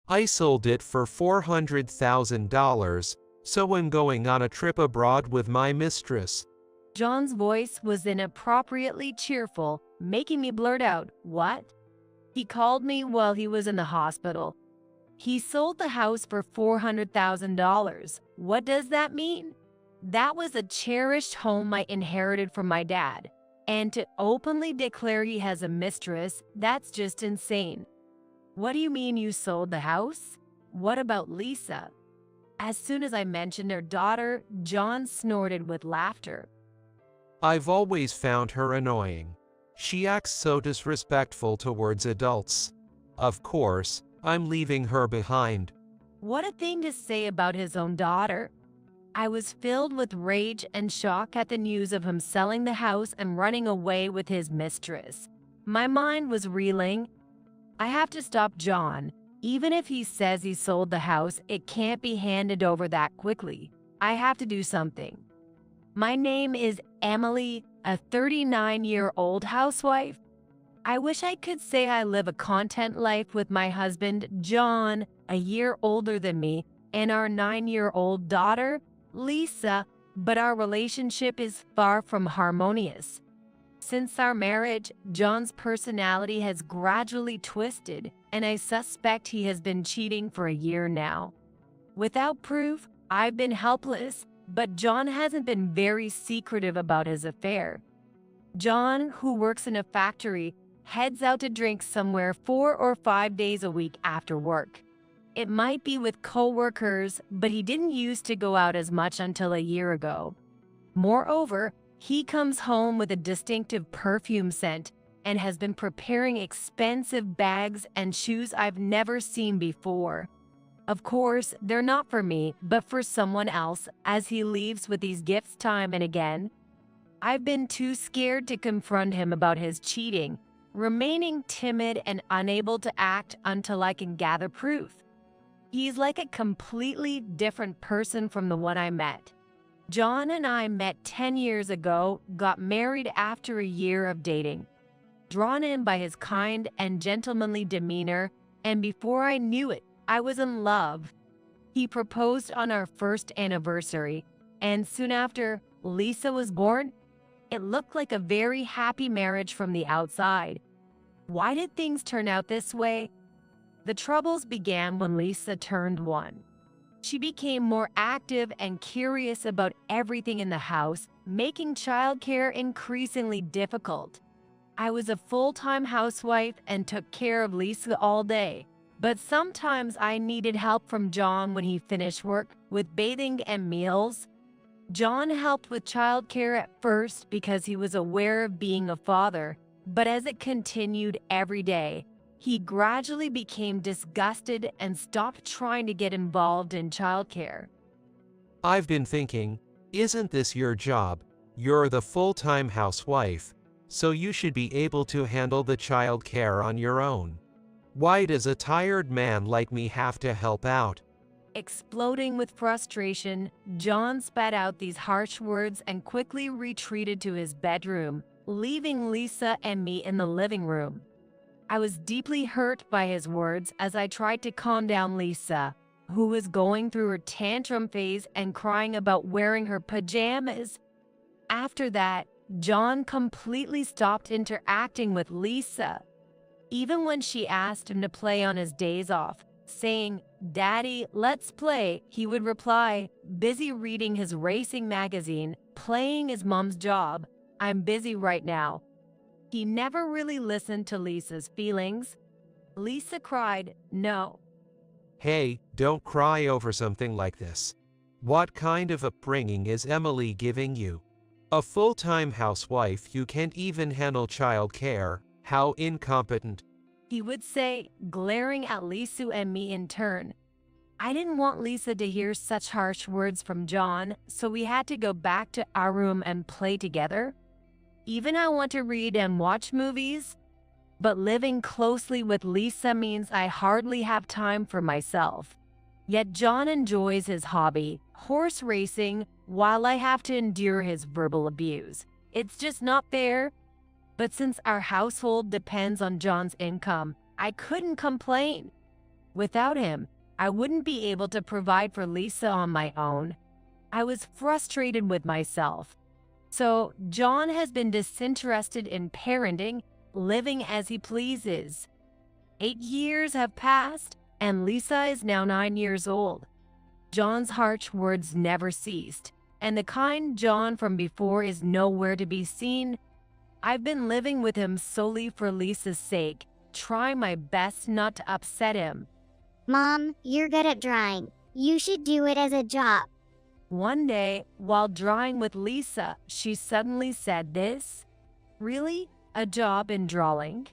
I sold it for $400,000, so I'm going on a trip abroad with my mistress. John's voice was inappropriately cheerful, making me blurt out, "What?" He called me while he was in the hospital. He sold the house for $400,000. What does that mean? That was a cherished home I inherited from my dad. And to openly declare he has a mistress, that's just insane. What do you mean you sold the house? What about Lisa? As soon as I mentioned her daughter, John snorted with laughter. I've always found her annoying. She acts so disrespectful towards adults. Of course, I'm leaving her behind. What a thing to say about his own daughter. I was filled with rage and shock at the news of him selling the house and running away with his mistress. My mind was reeling. I have to stop John. Even if he says he sold the house, it can't be handed over that quickly. I have to do something. My name is Emily, a 39-year-old housewife. I wish I could say I live a content life with my husband, John, a year older than me, and our 9-year-old daughter, Lisa, but our relationship is far from harmonious. Since our marriage, John's personality has gradually twisted, and I suspect he has been cheating for a year now. Without proof, I've been helpless, but John hasn't been very secretive about his affair. John, who works in a factory, heads out to drink somewhere 4 or 5 days a week after work. It might be with coworkers, but he didn't used to go out as much until a year ago. Moreover, he comes home with a distinctive perfume scent and has been preparing expensive bags and shoes I've never seen before. Of course, they're not for me, but for someone else, as he leaves with these gifts time and again. I've been too scared to confront him about his cheating, remaining timid and unable to act until I can gather proof. He's like a completely different person from the one I met. John and I met 10 years ago, got married after a year of dating. Drawn in by his kind and gentlemanly demeanor, and before I knew it, I was in love. He proposed on our first anniversary, and soon after, Lisa was born. It looked like a very happy marriage from the outside. Why did things turn out this way? The troubles began when Lisa turned 1. She became more active and curious about everything in the house, making childcare increasingly difficult. I was a full-time housewife and took care of Lisa all day. But sometimes I needed help from John when he finished work, with bathing and meals. John helped with childcare at first because he was aware of being a father, but as it continued every day, he gradually became disgusted and stopped trying to get involved in childcare. I've been thinking, isn't this your job? You're the full-time housewife, so you should be able to handle the child care on your own. Why does a tired man like me have to help out? Exploding with frustration, John spat out these harsh words and quickly retreated to his bedroom, leaving Lisa and me in the living room. I was deeply hurt by his words as I tried to calm down Lisa, who was going through her tantrum phase and crying about wearing her pajamas. After that, John completely stopped interacting with Lisa. Even when she asked him to play on his days off, saying, "Daddy, let's play," he would reply, busy reading his racing magazine, playing his mom's job, "I'm busy right now." He never really listened to Lisa's feelings. Lisa cried, "No." Hey, don't cry over something like this. What kind of upbringing is Emily giving you? A full-time housewife who can't even handle child care. How incompetent. He would say, glaring at Lisa and me in turn. I didn't want Lisa to hear such harsh words from John, so we had to go back to our room and play together. Even I want to read and watch movies, but living closely with Lisa means I hardly have time for myself. Yet John enjoys his hobby, horse racing, while I have to endure his verbal abuse. It's just not fair. But since our household depends on John's income, I couldn't complain. Without him, I wouldn't be able to provide for Lisa on my own. I was frustrated with myself. So, John has been disinterested in parenting, living as he pleases. 8 years have passed, and Lisa is now 9 years old. John's harsh words never ceased, and the kind John from before is nowhere to be seen. I've been living with him solely for Lisa's sake, trying my best not to upset him. Mom, you're good at drawing. You should do it as a job. One day, while drawing with Lisa, she suddenly said this. Really? A job in drawing?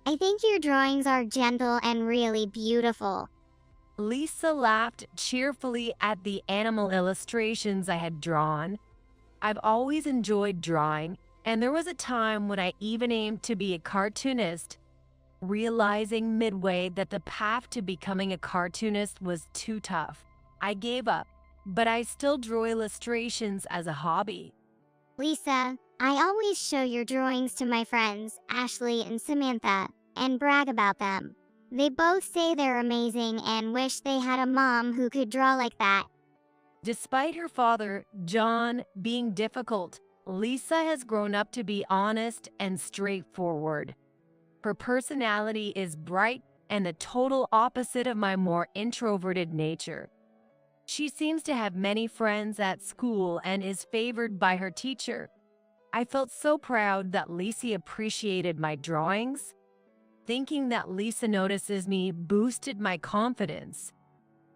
I think your drawings are gentle and really beautiful. Lisa laughed cheerfully at the animal illustrations I had drawn. I've always enjoyed drawing, and there was a time when I even aimed to be a cartoonist. Realizing midway that the path to becoming a cartoonist was too tough, I gave up, but I still drew illustrations as a hobby. Lisa, I always show your drawings to my friends, Ashley and Samantha, and brag about them. They both say they're amazing and wish they had a mom who could draw like that. Despite her father, John, being difficult, Lisa has grown up to be honest and straightforward. Her personality is bright and the total opposite of my more introverted nature. She seems to have many friends at school and is favored by her teacher. I felt so proud that Lisa appreciated my drawings. Thinking that Lisa notices me boosted my confidence.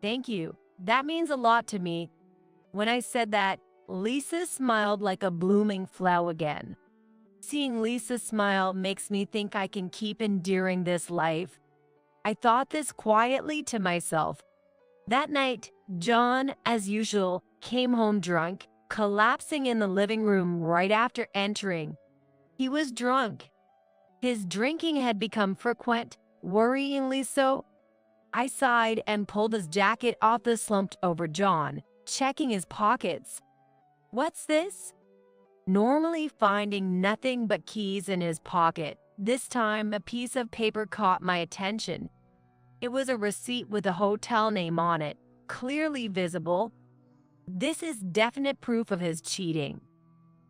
Thank you. That means a lot to me. When I said that, Lisa smiled like a blooming flower again. Seeing Lisa smile makes me think I can keep enduring this life. I thought this quietly to myself. That night, John, as usual, came home drunk, collapsing in the living room right after entering. He was drunk. His drinking had become frequent, worryingly so. I sighed and pulled his jacket off the slumped-over John, checking his pockets. What's this? Normally finding nothing but keys in his pocket, this time a piece of paper caught my attention. It was a receipt with a hotel name on it, clearly visible. This is definite proof of his cheating.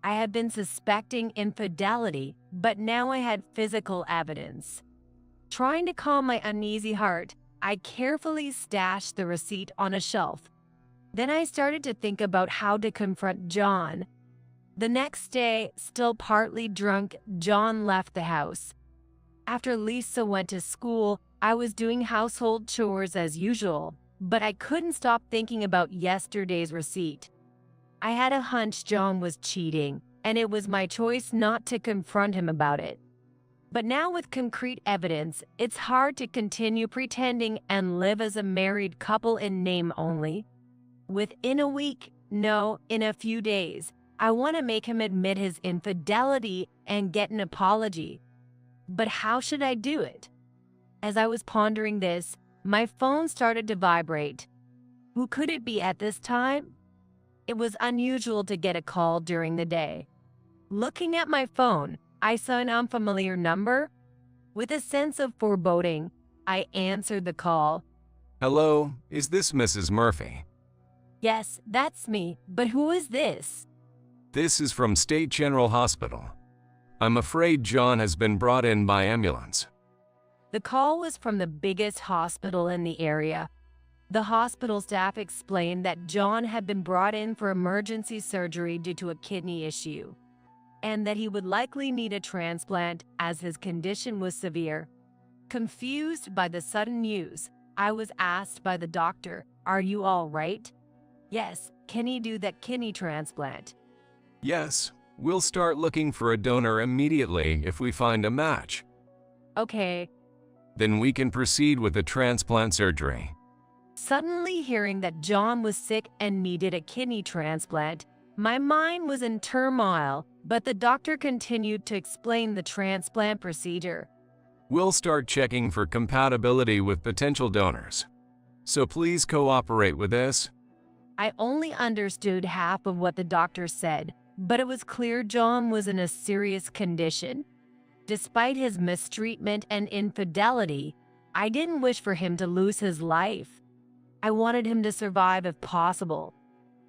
I had been suspecting infidelity, but now I had physical evidence. Trying to calm my uneasy heart, I carefully stashed the receipt on a shelf. Then I started to think about how to confront John. The next day, still partly drunk, John left the house. After Lisa went to school, I was doing household chores as usual, but I couldn't stop thinking about yesterday's receipt. I had a hunch John was cheating, and it was my choice not to confront him about it. But now with concrete evidence, it's hard to continue pretending and live as a married couple in name only. Within a week, no, in a few days, I want to make him admit his infidelity and get an apology. But how should I do it? As I was pondering this, my phone started to vibrate. Who could it be at this time? It was unusual to get a call during the day. Looking at my phone, I saw an unfamiliar number. With a sense of foreboding, I answered the call. Hello, is this Mrs. Murphy? Yes, that's me, but who is this? This is from State General Hospital. I'm afraid John has been brought in by ambulance. The call was from the biggest hospital in the area. The hospital staff explained that John had been brought in for emergency surgery due to a kidney issue, and that he would likely need a transplant as his condition was severe. Confused by the sudden news, I was asked by the doctor, "Are you all right?" "Yes, can he do that kidney transplant?" Yes, we'll start looking for a donor immediately if we find a match. Okay. Then we can proceed with the transplant surgery. Suddenly hearing that John was sick and needed a kidney transplant, my mind was in turmoil, but the doctor continued to explain the transplant procedure. We'll start checking for compatibility with potential donors. So please cooperate with this. I only understood half of what the doctor said, but it was clear John was in a serious condition. Despite his mistreatment and infidelity, I didn't wish for him to lose his life. I wanted him to survive if possible.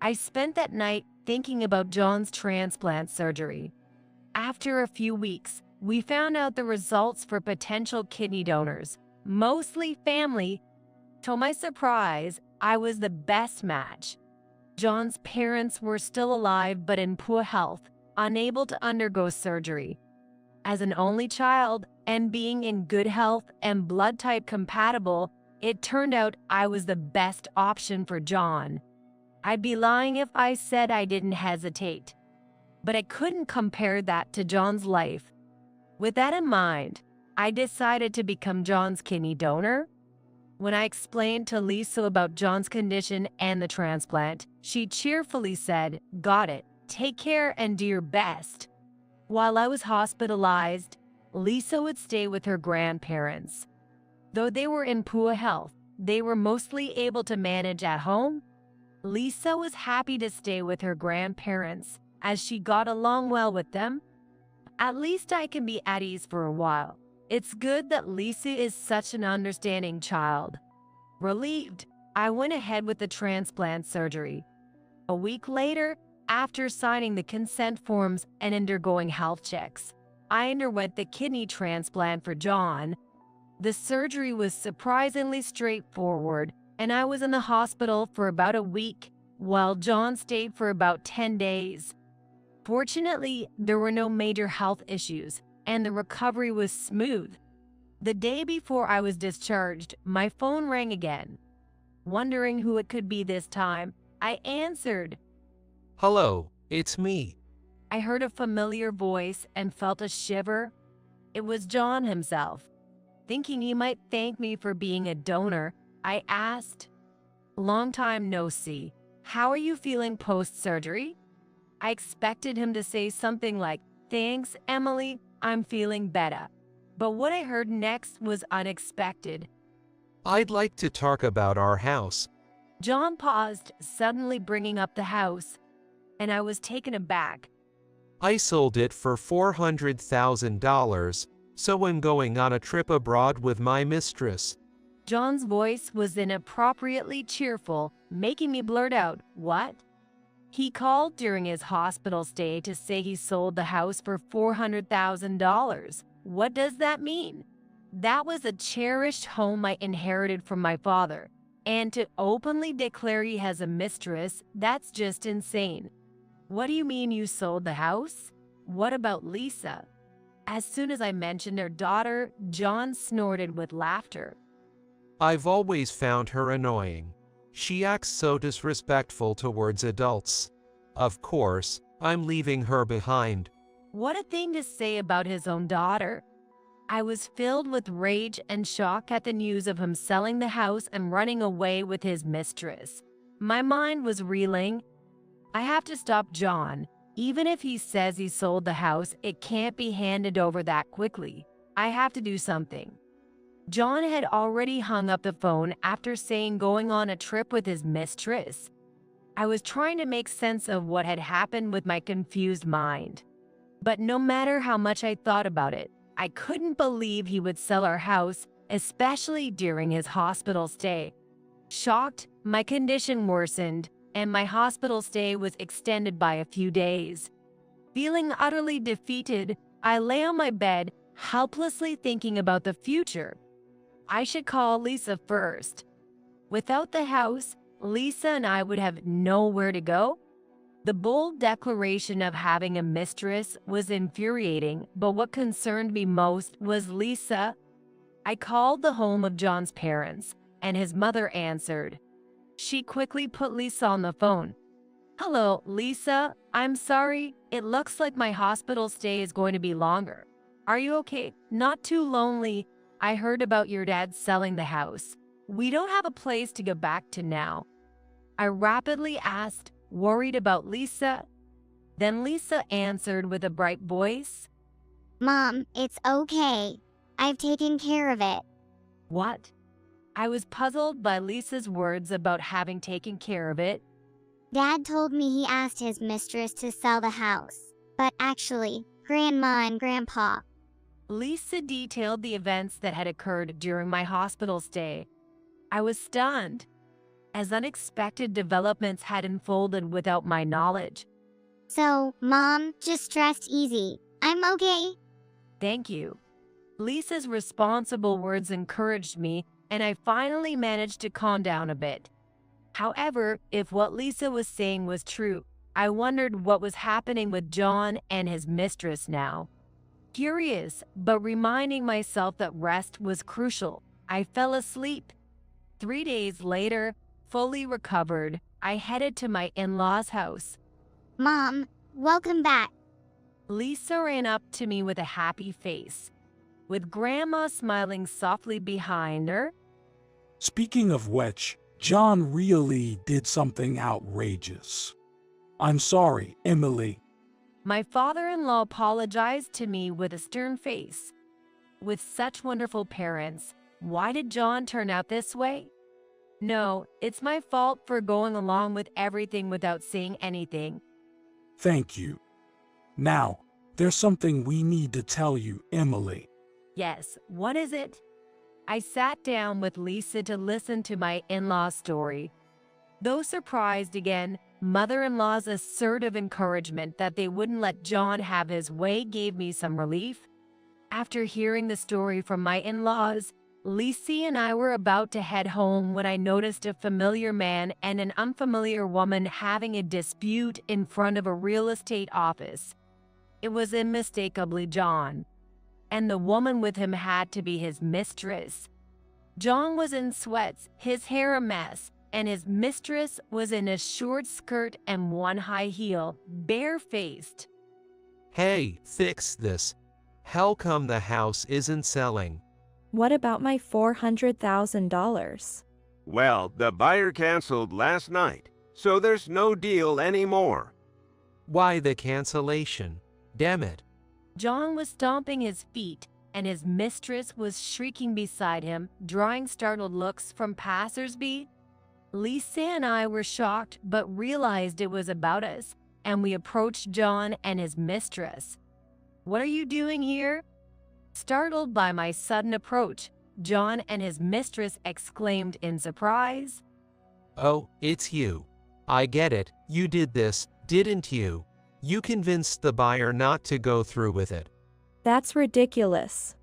I spent that night thinking about John's transplant surgery. After a few weeks, we found out the results for potential kidney donors, mostly family. To my surprise, I was the best match. John's parents were still alive but in poor health, unable to undergo surgery. As an only child and being in good health and blood type compatible, it turned out I was the best option for John. I'd be lying if I said I didn't hesitate. But I couldn't compare that to John's life. With that in mind, I decided to become John's kidney donor. When I explained to Lisa about John's condition and the transplant, she cheerfully said, "Got it. Take care and do your best." While I was hospitalized, Lisa would stay with her grandparents. Though they were in poor health, they were mostly able to manage at home. Lisa was happy to stay with her grandparents as she got along well with them. At least I can be at ease for a while. It's good that Lisa is such an understanding child. Relieved, I went ahead with the transplant surgery. A week later, after signing the consent forms and undergoing health checks, I underwent the kidney transplant for John. The surgery was surprisingly straightforward, and I was in the hospital for about a week, while John stayed for about 10 days. Fortunately, there were no major health issues, and the recovery was smooth. The day before I was discharged, my phone rang again. Wondering who it could be this time, I answered. Hello, it's me. I heard a familiar voice and felt a shiver. It was John himself. Thinking he might thank me for being a donor, I asked, "Long time no see. How are you feeling post-surgery?" I expected him to say something like, "Thanks, Emily, I'm feeling better." But what I heard next was unexpected. I'd like to talk about our house. John paused, suddenly bringing up the house, and I was taken aback. I sold it for $400,000, so I'm going on a trip abroad with my mistress. John's voice was inappropriately cheerful, making me blurt out, "What?" He called during his hospital stay to say he sold the house for $400,000. What does that mean? That was a cherished home I inherited from my father, and to openly declare he has a mistress, that's just insane. What do you mean you sold the house? What about Lisa? As soon as I mentioned her daughter, John snorted with laughter. I've always found her annoying. She acts so disrespectful towards adults. Of course, I'm leaving her behind. What a thing to say about his own daughter. I was filled with rage and shock at the news of him selling the house and running away with his mistress. My mind was reeling. I have to stop John. Even if he says he sold the house, it can't be handed over that quickly. I have to do something. John had already hung up the phone after saying going on a trip with his mistress. I was trying to make sense of what had happened with my confused mind. But no matter how much I thought about it, I couldn't believe he would sell our house, especially during his hospital stay. Shocked, my condition worsened, and my hospital stay was extended by a few days. Feeling utterly defeated, I lay on my bed, helplessly thinking about the future. I should call Lisa first. Without the house, Lisa and I would have nowhere to go. The bold declaration of having a mistress was infuriating, but what concerned me most was Lisa. I called the home of John's parents, and his mother answered. She quickly put Lisa on the phone. "Hello, Lisa. I'm sorry. It looks like my hospital stay is going to be longer. Are you okay? Not too lonely? I heard about your dad selling the house. We don't have a place to go back to now." I rapidly asked, worried about Lisa. Then Lisa answered with a bright voice. Mom, it's okay. I've taken care of it. What? I was puzzled by Lisa's words about having taken care of it. Dad told me he asked his mistress to sell the house, but actually, Grandma and Grandpa. Lisa detailed the events that had occurred during my hospital stay. I was stunned, as unexpected developments had unfolded without my knowledge. So, Mom, just rest easy. I'm okay. Thank you. Lisa's responsible words encouraged me, and I finally managed to calm down a bit. However, if what Lisa was saying was true, I wondered what was happening with John and his mistress now. Curious, but reminding myself that rest was crucial, I fell asleep. 3 days later, fully recovered, I headed to my in-laws' house. Mom, welcome back. Lisa ran up to me with a happy face, with Grandma smiling softly behind her. Speaking of which, John really did something outrageous. I'm sorry, Emily. My father-in-law apologized to me with a stern face. With such wonderful parents, why did John turn out this way? No, it's my fault for going along with everything without saying anything. Thank you. Now, there's something we need to tell you, Emily. Yes, what is it? I sat down with Lisa to listen to my in-law story. Though surprised again, mother-in-law's assertive encouragement that they wouldn't let John have his way gave me some relief. After hearing the story from my in-laws, Lisa and I were about to head home when I noticed a familiar man and an unfamiliar woman having a dispute in front of a real estate office. It was unmistakably John, and the woman with him had to be his mistress. John was in sweats, his hair a mess, and his mistress was in a short skirt and one high heel, barefaced. Hey, fix this. How come the house isn't selling? What about my $400,000? Well, the buyer canceled last night, so there's no deal anymore. Why the cancellation? Damn it. John was stomping his feet, and his mistress was shrieking beside him, drawing startled looks from passers-by. Lisa and I were shocked but realized it was about us, and we approached John and his mistress. "What are you doing here?" Startled by my sudden approach, John and his mistress exclaimed in surprise. Oh, it's you. I get it. You did this, didn't you? You convinced the buyer not to go through with it. That's ridiculous.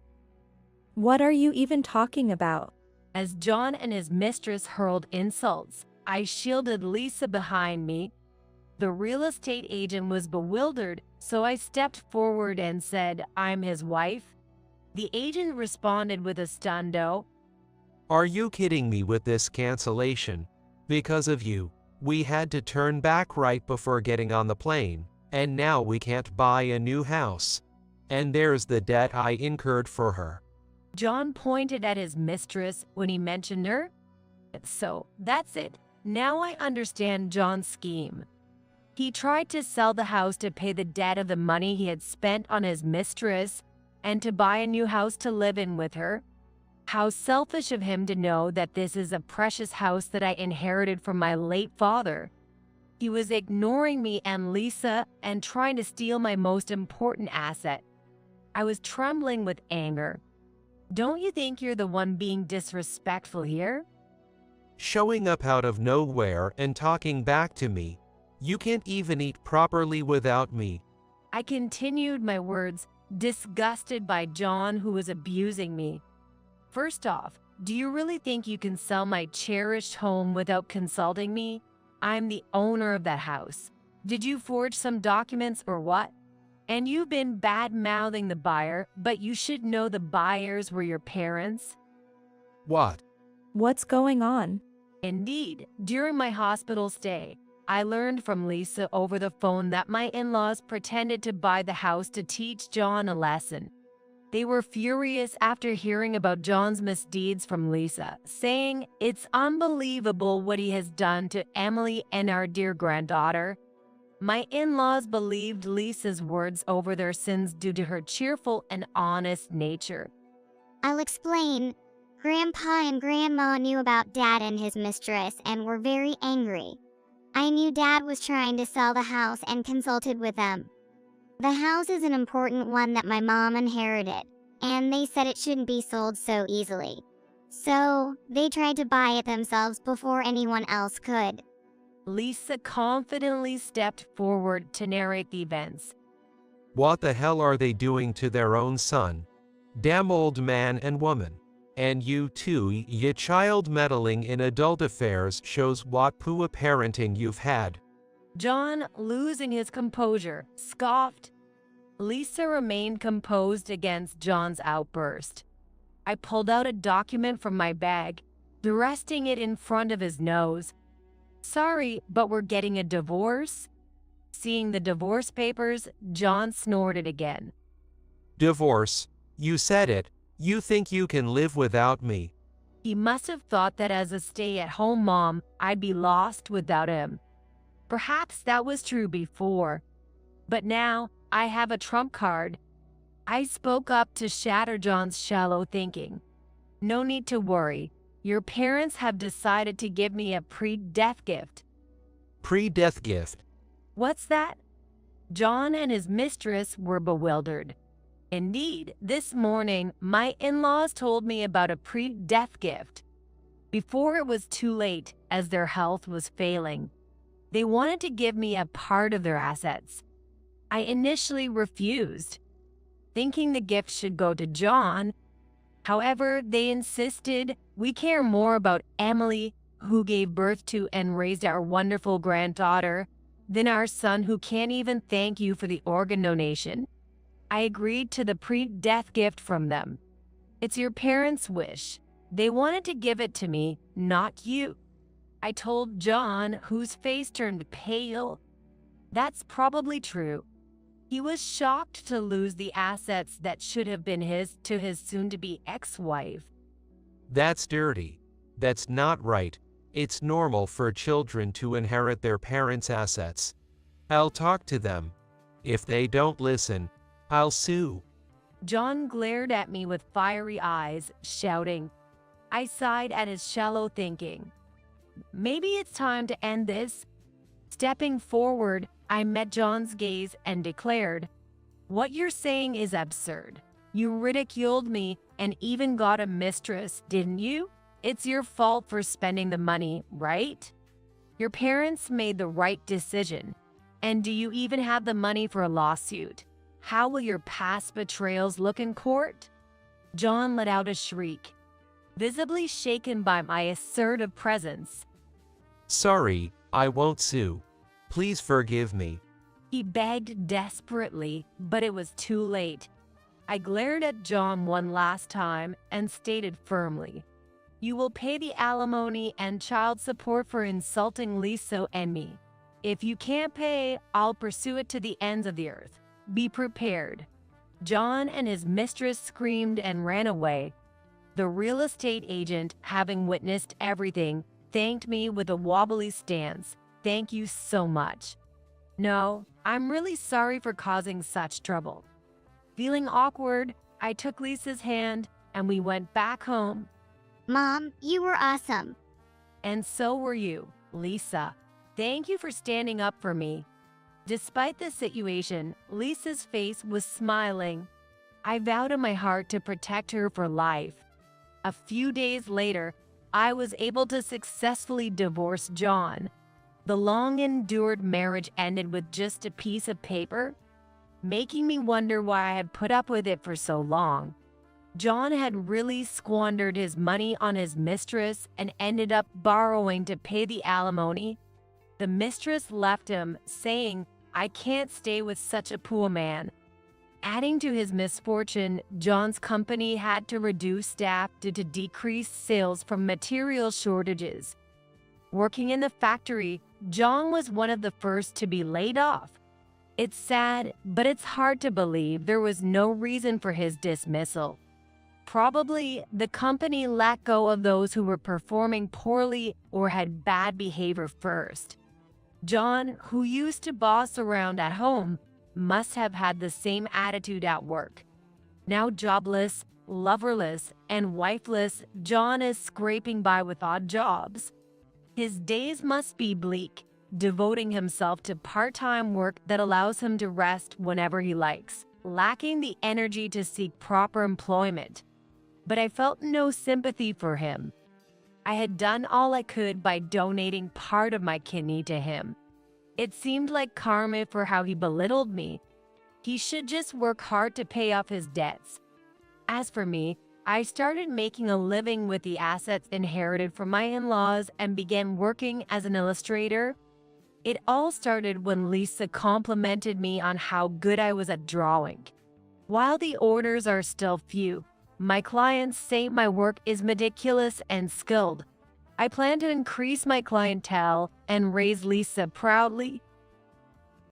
What are you even talking about? As John and his mistress hurled insults, I shielded Lisa behind me. The real estate agent was bewildered, so I stepped forward and said, "I'm his wife." The agent responded with a stunned "Oh." Are you kidding me with this cancellation? Because of you, we had to turn back right before getting on the plane, and now we can't buy a new house. And there's the debt I incurred for her. John pointed at his mistress when he mentioned her. So, that's it. Now I understand John's scheme. He tried to sell the house to pay the debt of the money he had spent on his mistress and to buy a new house to live in with her. How selfish of him to know that this is a precious house that I inherited from my late father. He was ignoring me and Lisa and trying to steal my most important asset. I was trembling with anger. Don't you think you're the one being disrespectful here? Showing up out of nowhere and talking back to me. You can't even eat properly without me. I continued my words, disgusted by John, who was abusing me. First off, do you really think you can sell my cherished home without consulting me? I'm the owner of that house. Did you forge some documents or what? And you've been bad-mouthing the buyer, but you should know the buyers were your parents. What? What's going on? Indeed, during my hospital stay, I learned from Lisa over the phone that my in-laws pretended to buy the house to teach John a lesson. They were furious after hearing about John's misdeeds from Lisa, saying, "It's unbelievable what he has done to Emily and our dear granddaughter." My in-laws believed Lisa's words over their sins due to her cheerful and honest nature. I'll explain. Grandpa and Grandma knew about Dad and his mistress and were very angry. I knew Dad was trying to sell the house and consulted with them. The house is an important one that my mom inherited. and they said it shouldn't be sold so easily. So, they tried to buy it themselves before anyone else could. Lisa confidently stepped forward to narrate the events. What the hell are they doing to their own son? Damn old man and woman. And you too, ya child meddling in adult affairs shows what poor parenting you've had. John, losing his composure, scoffed. Lisa remained composed against John's outburst. I pulled out a document from my bag, thrusting it in front of his nose. Sorry, but we're getting a divorce? Seeing the divorce papers, John snorted again. Divorce? You said it. You think you can live without me? He must have thought that as a stay-at-home mom, I'd be lost without him. Perhaps that was true before. But now, I have a trump card. I spoke up to shatter John's shallow thinking. No need to worry. Your parents have decided to give me a pre-death gift. Pre-death gift? What's that? John and his mistress were bewildered. Indeed, this morning, my in-laws told me about a pre-death gift. Before it was too late, as their health was failing. They wanted to give me a part of their assets. I initially refused, thinking the gift should go to John. However, they insisted we care more about Emily, who gave birth to and raised our wonderful granddaughter, than our son who can't even thank you for the organ donation. I agreed to the pre-death gift from them. It's your parents' wish. They wanted to give it to me, not you. I told John, whose face turned pale. That's probably true. He was shocked to lose the assets that should have been his to his soon-to-be ex-wife. That's dirty. That's not right. It's normal for children to inherit their parents' assets. I'll talk to them. If they don't listen, I'll sue. John glared at me with fiery eyes, shouting. I sighed at his shallow thinking. Maybe it's time to end this. Stepping forward, I met John's gaze and declared, what you're saying is absurd. You ridiculed me and even got a mistress, didn't you? It's your fault for spending the money, right? Your parents made the right decision. And do you even have the money for a lawsuit? How will your past betrayals look in court? John let out a shriek, visibly shaken by my assertive presence. Sorry, I won't sue. Please forgive me. He begged desperately, but it was too late. I glared at John one last time and stated firmly, you will pay the alimony and child support for insulting Lisa and me. If you can't pay, I'll pursue it to the ends of the earth. Be prepared. John and his mistress screamed and ran away. The real estate agent, having witnessed everything, thanked me with a wobbly stance. Thank you so much. No, I'm really sorry for causing such trouble. Feeling awkward, I took Lisa's hand and we went back home. Mom, you were awesome. And so were you, Lisa. Thank you for standing up for me. Despite the situation, Lisa's face was smiling. I vowed in my heart to protect her for life. A few days later, I was able to successfully divorce John. The long-endured marriage ended with just a piece of paper, making me wonder why I had put up with it for so long. John had really squandered his money on his mistress and ended up borrowing to pay the alimony. The mistress left him, saying, I can't stay with such a poor man. Adding to his misfortune, John's company had to reduce staff due to decreased sales from material shortages. Working in the factory, John was one of the first to be laid off. It's sad, but it's hard to believe there was no reason for his dismissal. Probably, the company let go of those who were performing poorly or had bad behavior first. John, who used to boss around at home, must have had the same attitude at work. Now jobless, loverless, and wifeless, John is scraping by with odd jobs. His days must be bleak, devoting himself to part-time work that allows him to rest whenever he likes, lacking the energy to seek proper employment. But I felt no sympathy for him. I had done all I could by donating part of my kidney to him. It seemed like karma for how he belittled me. He should just work hard to pay off his debts. As for me, I started making a living with the assets inherited from my in-laws and began working as an illustrator. It all started when Lisa complimented me on how good I was at drawing. While the orders are still few, my clients say my work is meticulous and skilled. I plan to increase my clientele and raise Lisa proudly